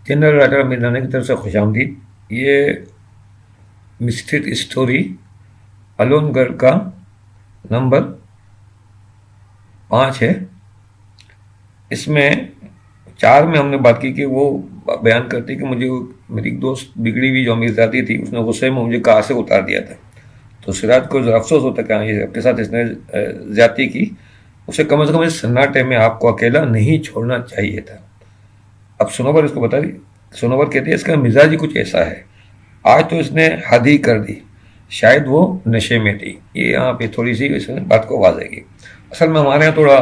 General writer امیر رانا کی طرف سے خوش آمدید. یہ مسٹر اسٹوری الون گڑھ کا نمبر 5 ہے. اس میں 4 میں ہم نے بات کی کہ وہ بیان کرتی کہ مجھے میری ایک دوست بگڑی ہوئی جو امیرزادی تھی، اس نے غصے میں مجھے کار سے اتار دیا تھا. تو سراج کو ذرا افسوس ہوتا کہ یہ آپ کے ساتھ اس نے زیادتی کی، اسے کم از کم اس سناٹے میں آپ کو اکیلا نہیں چھوڑنا چاہیے تھا. اب سنوبر اس کو بتا دی. سنوبر کہتی ہے اس کا مزاج ہی کچھ ایسا ہے، آج تو اس نے حد ہی کر دی، شاید وہ نشے میں تھی. یہ یہاں پہ تھوڑی سی اس نے بات کو واضح کی. اصل میں ہمارے یہاں تھوڑا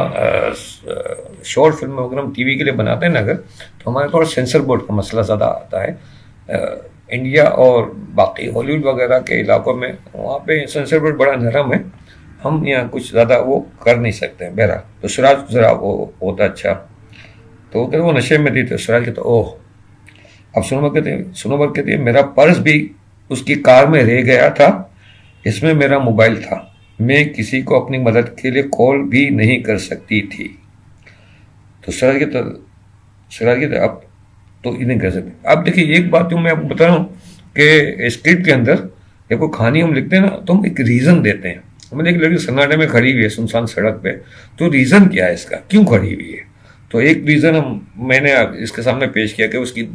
شارٹ فلم اگر ہم ٹی وی کے لیے بناتے ہیں نا اگر، تو ہمارے تھوڑا سینسر بورڈ کا مسئلہ زیادہ آتا ہے. انڈیا اور باقی ہالی ووڈ وغیرہ کے علاقوں میں وہاں پہ سینسر بورڈ بڑا نرم ہے، ہم یہاں کچھ زیادہ وہ کر نہیں سکتے ہیں. بہرحال تو سراج ذرا وہ ہوتا اچھا، تو وہ نشے میں تھی. تو سراج کہتا اوہ. اب سنوبر کہتے ہیں میرا پرس بھی اس کی کار میں رہ گیا تھا، اس میں میرا موبائل تھا، میں کسی کو اپنی مدد کے لیے کال بھی نہیں کر سکتی تھی. تو سراج کہتے اب تو یہ نہیں کر سکتے. اب دیکھیے ایک بات جو میں آپ کو بتا رہا ہوں کہ اسکرپٹ کے اندر جب کوئی کہانی ہم لکھتے ہیں نا تو ہم ایک ریزن دیتے ہیں. ہم نے ایک لڑکی سناٹے میں کھڑی ہوئی ہے سنسان سڑک پہ، تو ریزن کیا ہے اس کا، کیوں کھڑی ہوئی ہے؟ تو ایک ریزن میں نے اس کے سامنے پیش کیا کہ اس کی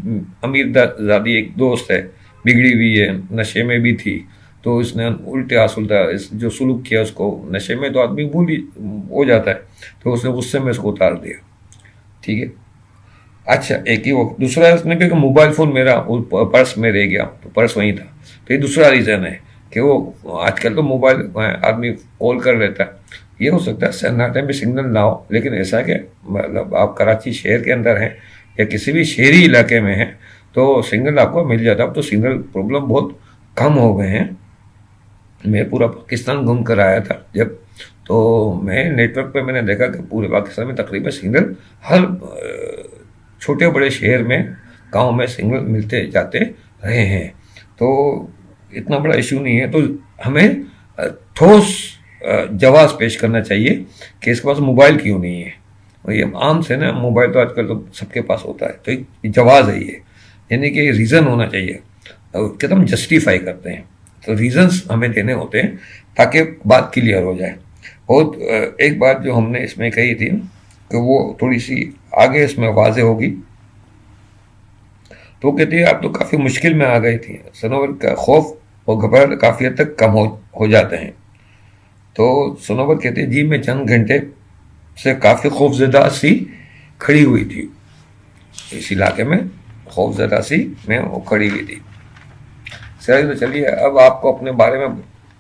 امیر زادی ایک دوست ہے، بگڑی ہوئی ہے، نشے میں بھی تھی، تو اس نے الٹا سلٹا جو سلوک کیا اس کو. نشے میں تو آدمی بھول ہی ہو جاتا ہے، تو اس نے غصے میں اس کو اتار دیا. ٹھیک ہے. اچھا ایک ہی وقت دوسرا اس نے کہا کہ موبائل فون میرا پرس میں رہ گیا، تو پرس وہیں تھا. تو یہ دوسرا ریزن ہے کہ وہ آج کل تو موبائل آدمی کال کر لیتا ہے. یہ ہو سکتا ہے سناٹے میں سگنل نہ ہو، لیکن ایسا کہ مطلب آپ کراچی شہر کے اندر ہیں یا کسی بھی شہری علاقے میں ہیں تو سگنل آپ کو مل جاتا. اب تو سگنل پرابلم بہت کم ہو گئے ہیں. میں پورا پاکستان گھوم کر آیا تھا جب، تو میں نیٹ ورک پہ میں نے دیکھا کہ پورے پاکستان میں تقریباً سگنل ہر چھوٹے بڑے شہر میں گاؤں میں سگنل ملتے جاتے رہے ہیں. تو اتنا بڑا ایشو نہیں ہے. تو ہمیں ٹھوس جواز پیش کرنا چاہیے کہ اس کے پاس موبائل کیوں نہیں ہے. یہ عام سے نا موبائل تو آج کل تو سب کے پاس ہوتا ہے، تو یہ جواز ہے یہ، یعنی کہ ریزن ہونا چاہیے کہ ہم جسٹیفائی کرتے ہیں. تو ریزنس ہمیں دینے ہوتے ہیں تاکہ بات کلیئر ہو جائے. اور ایک بات جو ہم نے اس میں کہی تھی کہ وہ تھوڑی سی آگے اس میں واضح ہوگی. تو کہتے ہیں آپ تو کافی مشکل میں آ گئی تھی، سنوبر کا خوف اور گھبراہٹ کافی حد تک کم ہو جاتے ہیں. تو سنوبر کہتے ہیں جی میں چند گھنٹے سے کافی خوف زدہ سی کھڑی ہوئی تھی، اس علاقے میں خوف زدہ سی میں وہ کھڑی ہوئی تھی. سراج تو چلیے اب آپ کو اپنے بارے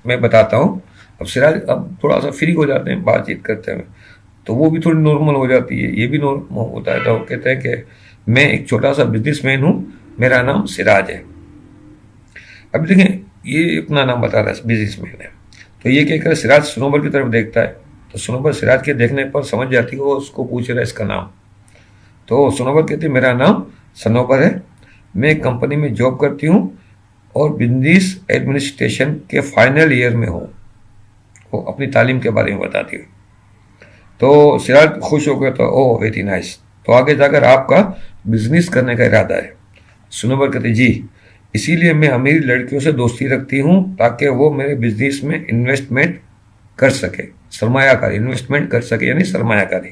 میں بتاتا ہوں. اب سراج اب تھوڑا سا فری ہو جاتے ہیں بات چیت کرتے ہوئے، تو وہ بھی تھوڑی نارمل ہو جاتی ہے، یہ بھی نارمل ہوتا ہے. تو وہ کہتے ہیں کہ میں ایک چھوٹا سا بزنس مین ہوں، میرا نام سراج ہے. اب دیکھیں یہ اپنا نام بتا رہا ہے بزنس مین ہے. تو یہ کہہ کر سراج سنوبر کی طرف دیکھتا ہے. تو سنوبر سراج کے دیکھنے پر سمجھ جاتی ہے وہ اس کو پوچھ رہا ہے اس کا نام. تو سنوبر کہتے ہیں میرا نام سنوبر ہے، میں ایک کمپنی میں جاب کرتی ہوں اور بزنس ایڈمنسٹریشن کے فائنل ایئر میں ہوں. وہ اپنی تعلیم کے بارے میں بتاتی ہوں. تو سراج خوش ہو گیا تو اوہ ویری نائس، تو آگے جا کر آپ کا بزنس کرنے کا ارادہ ہے. سنوبر کہتے جی، اسی لیے میں امیر لڑکیوں سے دوستی رکھتی ہوں تاکہ وہ میرے بزنس میں انویسٹمنٹ کر سکے، سرمایہ کاری، انویسٹمنٹ کر سکے یعنی سرمایہ کاری.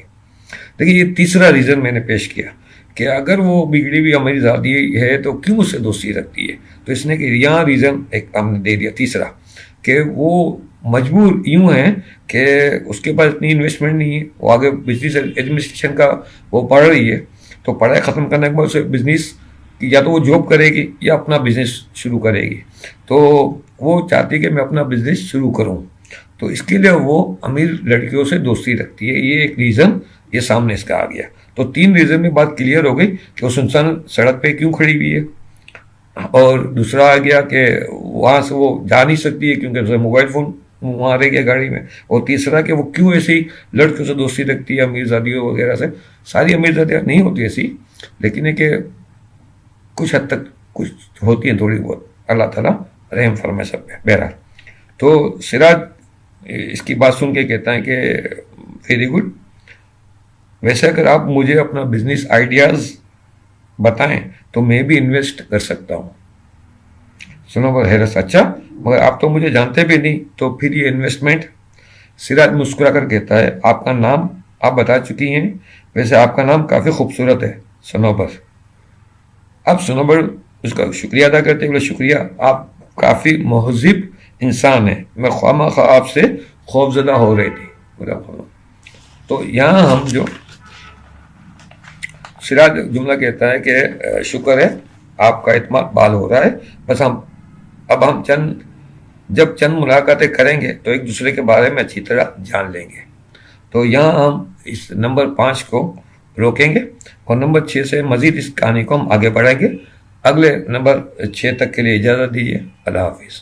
دیکھیے یہ تیسرا ریزن میں نے پیش کیا کہ اگر وہ بگڑی ہوئی امیر زادی ہے تو کیوں اس سے دوستی رکھتی ہے. تو اس نے کہ یہاں ریزن ایک ہم نے دے دیا تیسرا کہ وہ مجبور یوں ہے کہ اس کے پاس اتنی انویسٹمنٹ نہیں ہے، وہ آگے بزنس ایڈمنسٹریشن کا وہ پڑھ رہی ہے، تو پڑھائی ختم کرنے کے بعد اسے بزنس یا تو وہ جاب کرے گی یا اپنا بزنس شروع کرے گی. تو وہ چاہتی ہے کہ میں اپنا بزنس شروع کروں، تو اس کے لیے وہ امیر لڑکیوں سے دوستی رکھتی ہے. یہ ایک ریزن یہ سامنے اس کا آ گیا. تو 3 ریزن میں بات کلیئر ہو گئی کہ وہ سنسان سڑک پہ کیوں کھڑی ہوئی ہے، اور دوسرا آ گیا کہ وہاں سے وہ جا نہیں سکتی ہے کیونکہ اسے موبائل فون وہاں رہ گیا گاڑی میں، اور تیسرا کہ وہ کیوں ایسی لڑکیوں سے دوستی رکھتی ہے امیر زادیوں وغیرہ سے. ساری امیر زادیاں نہیں ہوتی ایسی، لیکن ہے کہ کچھ حد تک کچھ ہوتی ہیں تھوڑی بہت. اللہ تعالیٰ رحم فرمائے سب پہ. بہرحال تو سراج اس کی بات سن کے کہتا ہے کہ ویری گڈ، ویسے اگر آپ مجھے اپنا بزنس آئیڈیاز بتائیں تو میں بھی انویسٹ کر سکتا ہوں۔ سنوبر حیرت: اچھا، مگر آپ تو مجھے جانتے بھی نہیں، تو پھر یہ انویسٹمنٹ؟ سراج مسکرا کر کہتا ہے، آپ کا نام آپ بتا چکی ہیں، ویسے آپ کا نام کافی خوبصورت ہے سنوبر۔ اب سنوبر اس کا شکریہ ادا کرتے بولے، شکریہ، آپ کافی مہذب انسان ہیں، میں خواہ مخواہ آپ سے خوفزدہ ہو رہی تھی۔ تو یہاں ہم جو سراج جملہ کہتا ہے کہ شکر ہے آپ کا اعتماد بحال ہو رہا ہے، بس اب ہم جب چند ملاقاتیں کریں گے تو ایک دوسرے کے بارے میں اچھی طرح جان لیں گے۔ تو یہاں ہم اس نمبر 5 کو روکیں گے اور نمبر 6 سے مزید اس کہانی کو ہم آگے بڑھائیں گے۔ اگلے نمبر 6 تک کے لیے اجازت دیجیے۔ اللہ حافظ۔